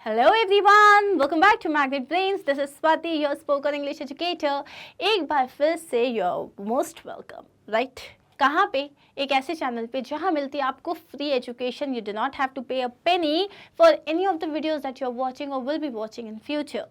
Hello everyone, welcome back to Magnet Brains. This is Swati, your spoken English educator. एक बार फिर से you're most welcome, right? कहाँ पे? एक ऐसे चैनल पे जहाँ मिलती है आपको free education. You do not have to pay a penny for any of the videos that you're watching or will be watching in future.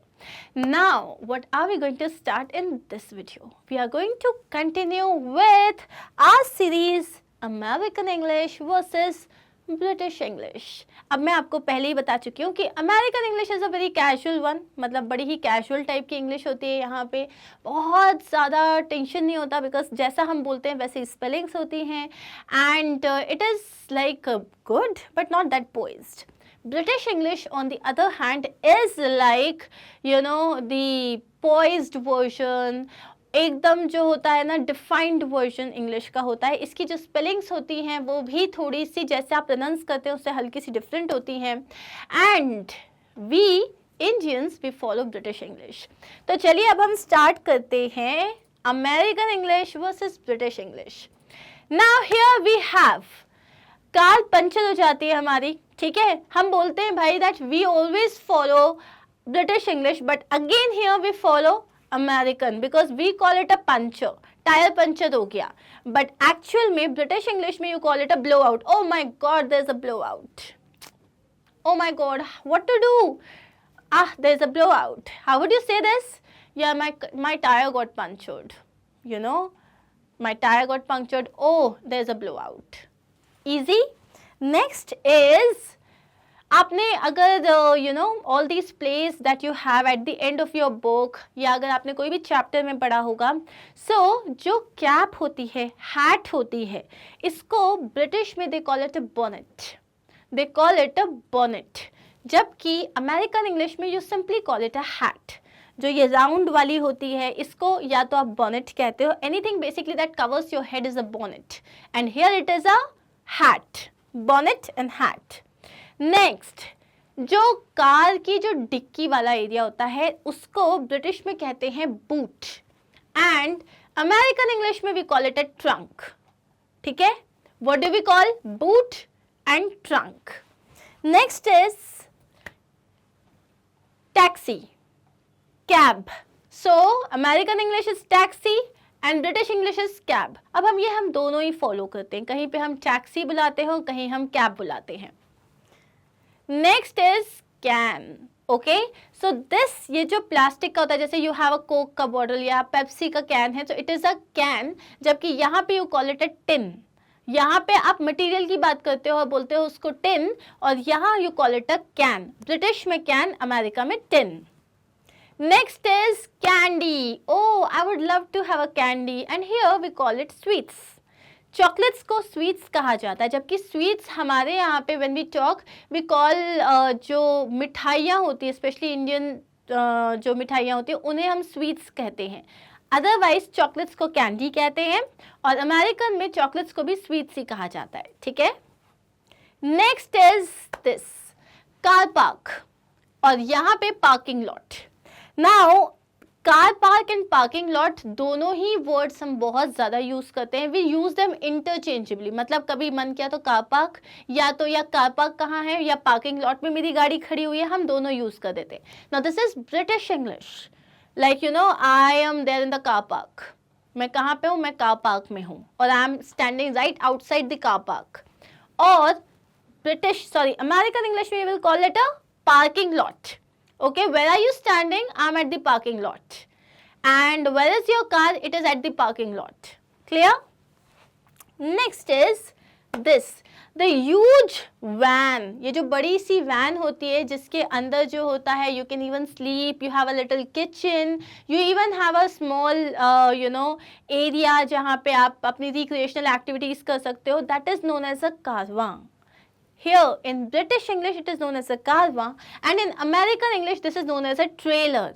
Now, what are we going to start in this video? We are going to continue with our series American English versus British English. अब मैं आपको पहले ही बता चुकी हूँ कि American English is a very casual one, मतलब बड़ी ही कैजुअल टाइप की इंग्लिश होती है. यहाँ पे बहुत ज़्यादा टेंशन नहीं होता बिकॉज जैसा हम बोलते हैं वैसे स्पेलिंग्स होती हैं and it is like good but not that poised. British English on the other hand is like the poised version, एकदम जो होता है ना डिफाइंड वर्जन इंग्लिश का होता है. इसकी जो स्पेलिंग्स होती हैं वो भी थोड़ी सी जैसे आप प्रोनाउंस करते हैं उससे हल्की सी डिफरेंट होती हैं. And we Indians we follow British English. तो चलिए अब हम स्टार्ट करते हैं American English versus British English. Now here we have car puncture हो जाती है हमारी, ठीक है. हम बोलते हैं भाई that we always follow British English but again here we follow American because we call it a puncture. Tyre puncture हो गया बट एक्चुअल में ब्रिटिश इंग्लिश में you call it a blow out. Oh my God there is a blow out. Oh my God what to do. There is a blow out. How would you say this? या my tyre got punctured, my tire got punctured. Oh, there's a blowout. Easy. Next is आपने अगर all these plays that you have at the end of your book या अगर आपने कोई भी chapter में पढ़ा होगा, जो कैप होती है, हैट होती है, इसको ब्रिटिश में they call it a bonnet. They call it a bonnet. जबकि अमेरिकन इंग्लिश में you simply call it a hat. जो ये राउंड वाली होती है इसको या तो आप बॉनेट कहते हो. Anything basically that covers your head is a bonnet and here it is a hat. Bonnet and hat. Next, जो कार की जो डिक्की वाला एरिया होता है उसको ब्रिटिश में कहते हैं बूट एंड अमेरिकन इंग्लिश में we call it a trunk. ठीक है, what do we call? Boot and trunk. Next is taxi, cab. So American English is taxi and British English is cab. अब हम दोनों ही follow करते हैं. कहीं पे हम टैक्सी बुलाते हो, कहीं हम कैब बुलाते हैं. Next is can. Okay, so this ये जो प्लास्टिक का होता है, जैसे यू हैव अ कोक का बॉटल या पेप्सी का कैन है, तो इट इज अ कैन. जबकि यहाँ पे you call it a tin. यहाँ पे आप मटेरियल की बात करते हो और बोलते हो उसको टिन, और यहाँ you call it a can. British में कैन, अमेरिका में tin. Next is candy. Oh, I would love to have a candy and here we call it sweets. Chocolates को स्वीट्स कहा जाता है, जबकि स्वीट्स हमारे यहाँ पे when we talk we call जो मिठाइयाँ होती है, स्पेशली इंडियन जो मिठाइयाँ होती है उन्हें हम स्वीट्स कहते हैं. अदरवाइज चॉकलेट्स को कैंडी कहते हैं और अमेरिकन में चॉकलेट्स को भी स्वीट्स ही कहा जाता है. ठीक है. Next is this car park और यहाँ पे parking lot. Now car park and parking lot दोनों ही वर्ड्स हम बहुत ज़्यादा यूज़ करते हैं. We use them interchangeably. मतलब कभी मन किया तो कार पार्क या कार पार्क कहाँ है या पार्किंग लॉट में मेरी गाड़ी खड़ी हुई है, हम दोनों यूज़ कर देते हैं. Now this is British English. Like I am there in the car park. मैं कहाँ पे हूँ? मैं कार पार्क में हूँ और I am standing right outside the car park. और अमेरिकन इंग्लिश में will call it a parking lot. Okay, where are you standing? I'm at the parking lot. And where is your car? It is at the parking lot. Clear? Next is this, the huge van. ये जो बड़ी सी van होती है जिसके अंदर जो होता है you can even sleep, you have a little kitchen, you even have a small area जहाँ पे आप अपनी recreational activities कर सकते हो. That is known as a caravan. Here in British English it is known as a caravan and in American English this is known as a trailer.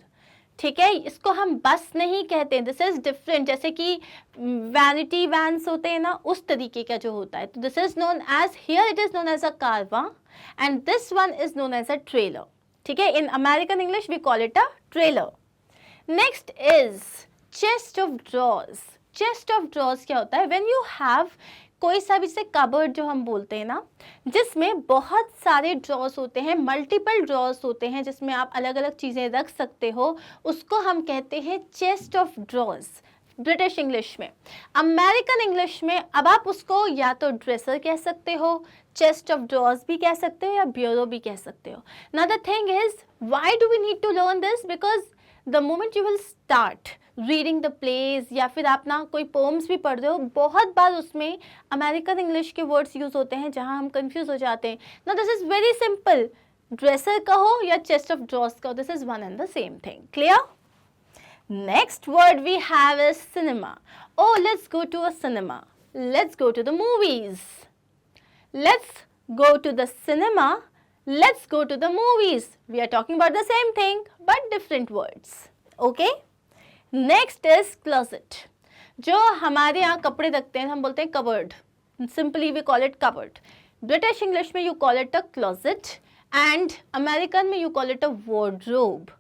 ठीक है, इसको हम बस नहीं कहते हैं. This is different. जैसे कि वैनिटी वैन्स होते हैं ना, उस तरीके का जो होता है. तो this is known as, here it is known as a caravan and this one is known as a trailer. ठीक है, in American English we call it a trailer. Next is chest of drawers. Chest of drawers क्या होता है? When you have कोई सा भी से cupboard जो हम बोलते हैं ना, जिसमें बहुत सारे ड्रॉर्स होते हैं, मल्टीपल ड्रॉर्स होते हैं जिसमें आप अलग अलग चीज़ें रख सकते हो, उसको हम कहते हैं chest of drawers British English में। अमेरिकन इंग्लिश में अब आप उसको या तो ड्रेसर कह सकते हो, चेस्ट ऑफ ड्रॉर्स भी कह सकते हो, या ब्यूरो भी कह सकते हो। Now the thing is, why do we need to learn this? Because the moment you will start reading the plays या फिर आप ना कोई पोम्स भी पढ़ रहे हो, बहुत बार उसमें अमेरिकन इंग्लिश के वर्ड्स यूज होते हैं जहां हम कंफ्यूज हो जाते हैं। Now this is very simple, dresser कहो या चेस्ट ऑफ ड्रॉर्स कहो, this is one and the same thing. Clear? Next word we have is cinema. Oh, let's go to a cinema. Let's go to the movies. Let's go to the cinema. Let's go to the movies. We are talking about the same thing but different words. Okay? Next is closet. जो हमारे यहाँ कपड़े रखते हैं हम बोलते हैं cupboard. Simply we call it cupboard. British English में you call it a closet and American में you call it a wardrobe.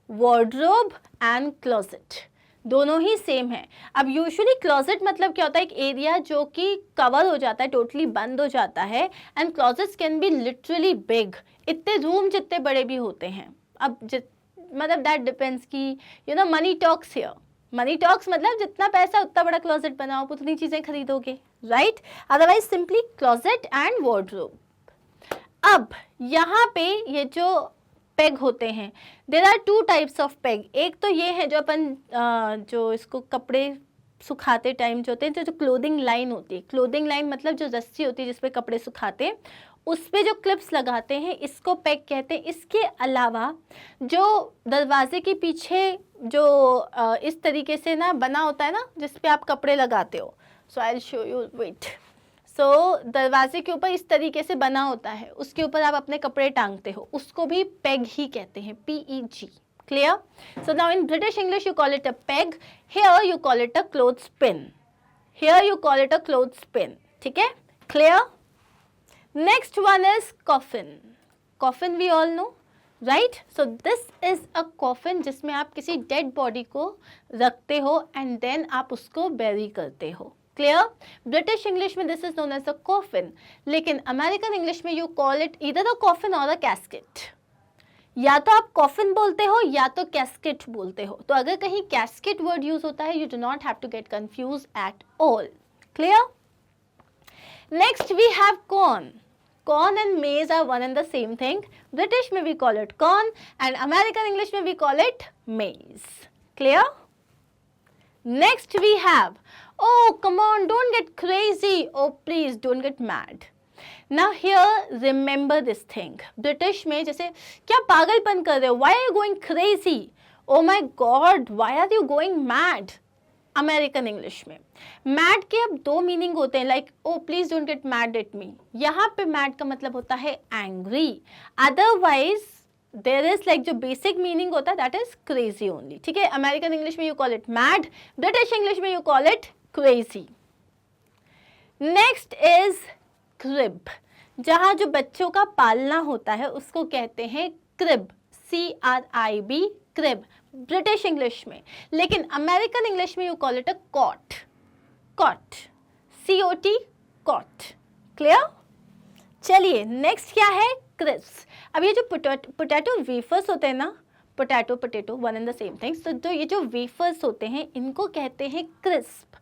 Wardrobe and closet दोनों ही सेम है। अब यूजुअली क्लोजेट मतलब क्या होता है? एक एरिया जो कि कवर हो जाता है, टोटली बंद हो जाता है। And closets can be literally big, इतने रूम जितने बड़े भी होते हैं। अब मतलब दैट डिपेंड्स कि you know money talks here. Money talks मतलब जितना पैसा उतना बड़ा क्लोजेट बनाओ, उतनी चीज़ें खरीदोगे, right? Otherwise simply closet and wardrobe. अब यहाँ पे ये जो पेग होते हैं, there are two types of peg. एक तो ये है जो अपन जो इसको कपड़े सुखाते टाइम जो होते हैं, जो क्लोथिंग लाइन होती है। क्लोथिंग लाइन मतलब जो रस्सी होती है जिस पे कपड़े सुखाते हैं, उस पे जो क्लिप्स लगाते हैं, इसको पेग कहते हैं। इसके अलावा जो दरवाजे के पीछे जो इस तरीके से ना बना होता है ना, जिस पे आप कपड़े लगाते हो, so I will show you, wait. So दरवाजे के ऊपर इस तरीके से बना होता है, उसके ऊपर आप अपने कपड़े टांगते हो, उसको भी पेग ही कहते हैं, PEG। Clear? So now in British English you call it a peg, here you call it a clothes pin, here you call it a clothes pin. ठीक है? Clear? Next one is coffin. Coffin we all know, right? So this is a coffin जिसमें आप किसी dead body को रखते हो and then आप उसको बैरी करते हो। क्लियर? ब्रिटिश इंग्लिश में this is known as a coffin, लेकिन अमेरिकन इंग्लिश में you call it either a coffin और अ कैस्केट। या तो आप कॉफिन बोलते हो या तो कैस्केट बोलते हो। तो अगर कहीं कैस्केट वर्ड यूज होता है, you do not have to get confuse at all. Clear? Next we have corn. Corn and maize are one and the same thing. British में we call it corn and American English में we call it maize. Clear? Next we have, oh come on, don't get crazy, oh please don't get mad. Now here remember this thing. British में जैसे क्या पागलपन कर रहे हो, why are you going crazy, oh my god why are you going mad? American English में mad के अब दो मीनिंग होते हैं, like oh please don't get mad at me। यहाँ पे mad का मतलब होता है angry, otherwise there is like जो बेसिक मीनिंग होता है that is crazy only। ठीक है? अमेरिकन इंग्लिश में you call it mad, British English में you call it crazy। Next is crib. जहाँ जो बच्चों का पालना होता है उसको कहते हैं crib, CRIB, crib British English में। लेकिन अमेरिकन इंग्लिश में you call it a cot, cot, COT, cot. Clear? चलिए नेक्स्ट क्या है? क्रिस्प। अब ये जो पोटैटो वेफर्स होते हैं ना, potato one and the same things, तो ये जो वेफर्स होते हैं इनको कहते हैं क्रिस्प।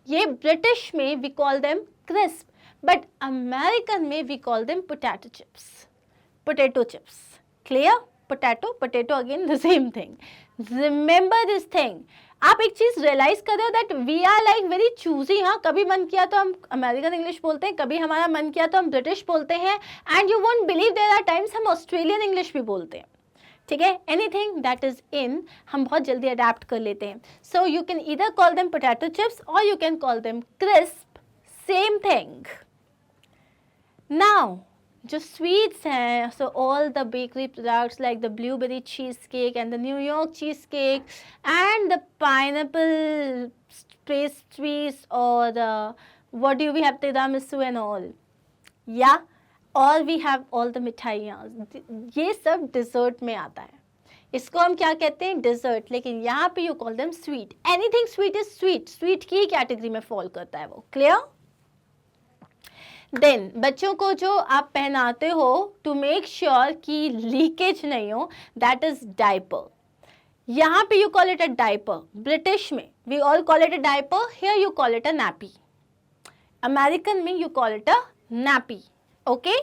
ये ब्रिटिश में we call them crisp, but American में we call them potato chips, potato chips. Clear? Potato again the same thing. Remember this thing. आप एक चीज रियलाइज कर रहे हो that we are like very choosy. हाँ, कभी मन किया तो हम अमेरिकन इंग्लिश बोलते हैं, कभी हमारा मन किया तो हम ब्रिटिश बोलते हैं, and you won't believe there are times हम ऑस्ट्रेलियन इंग्लिश भी बोलते हैं। ठीक है? एनीथिंग दैट इज इन हम बहुत जल्दी अडेप्ट कर लेते हैं। So you can either call them potato chips और you can call them crisp, same thing. Now जो स्वीट्स हैं, so all the bakery products like the blueberry cheese cake and the New York cheese cake and the pineapple pastries और what do we have, tiramisu and all, या और we have all the मिठाइयाँ, ये सब dessert में आता है। इसको हम क्या कहते हैं? डिजर्ट। लेकिन यहाँ पे you call them sweet. Anything sweet is sweet, sweet की कैटेगरी में फॉल करता है वो। क्लियर? देन बच्चों को जो आप पहनाते हो टू मेक श्योर कि लीकेज नहीं हो, दैट इज डायपर. यहाँ पे you call it a diaper. British में we all call it a diaper, here you call it a nappy. American में you call it a nappy. Okay,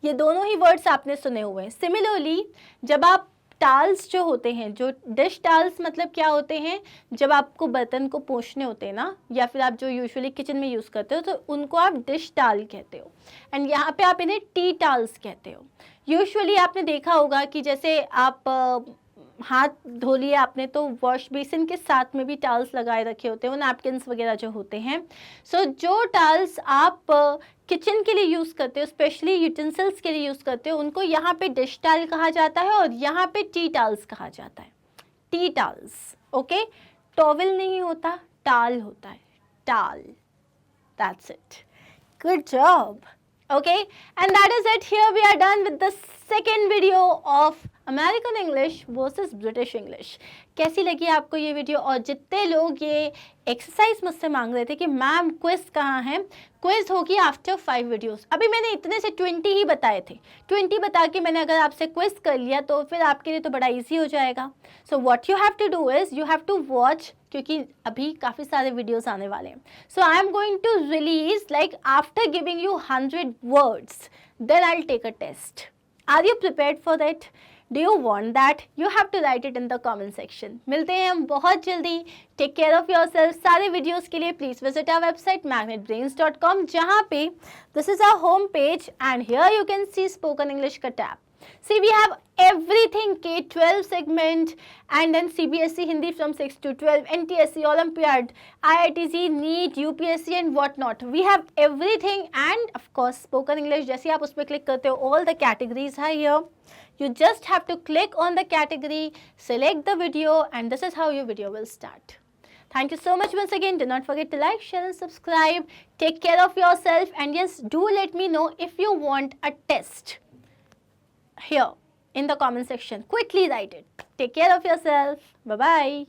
ये दोनों ही वर्ड्स आपने सुने हुए हैं. सिमिलरली जब आप टाल्स जो होते हैं, जो डिश टाल्स मतलब क्या होते हैं, जब आपको बर्तन को पोंछने होते हैं ना, या फिर आप जो यूजुअली किचन में यूज़ करते हो, तो उनको आप डिश टाल कहते हो. एंड यहाँ पे आप इन्हें टी टाल्स कहते हो. यूजुअली आपने देखा होगा कि जैसे आप हाथ धो लिए आपने, तो वॉश बेसिन के साथ में भी टाल्स लगाए रखे होते हैं, वो नैपकिन्स वगैरह जो होते हैं. सो जो टाल्स आप किचन के लिए यूज़ करते हो, स्पेशली यूटेंसिल्स के लिए यूज़ करते हो, उनको यहाँ पे डिश टाल कहा जाता है और यहाँ पे टी टाल्स कहा जाता है. टी टाल्स. ओके, टॉवल नहीं होता, टाल होता है. टाल. That's it. Good job. Okay, and that is it. Here we are done with the second video of American English versus British English. कैसी लगी आपको ये वीडियो? और जितने लोग ये एक्सरसाइज मुझसे मांग रहे थे कि मैम क्विज कहाँ है, क्विज होगी आफ्टर 5 वीडियोस. अभी मैंने इतने से 20 ही बताए थे. 20 बता के मैंने अगर आपसे क्विज कर लिया तो फिर आपके लिए तो बड़ा इजी हो जाएगा. So what you have to do is you have to watch, क्योंकि अभी काफ़ी सारे वीडियोस आने वाले हैं. So I am going to release like after giving you 100 words, then I will take a test. Are you prepared for that? Do you want that? You have to write it in the comment section. मिलते हैं हम बहुत जल्दी. Take care of yourself. सारे videos के लिए please visit our website magnetbrains.com, जहाँ पे this is our home page and here you can see spoken English का tab. See, we have everything, K-12 segment and then CBSE Hindi from 6 to 12, NTSE, Olympiad, IITC, NEET, UPSC and what not. We have everything and of course spoken English. जैसे आप उस पर click करते हो, all the categories are here. You just have to click on the category, select the video and this is how your video will start. Thank you so much once again. Do not forget to like, share and subscribe. Take care of yourself and yes, do let me know if you want a test here in the comment section. Quickly write it. Take care of yourself. Bye-bye.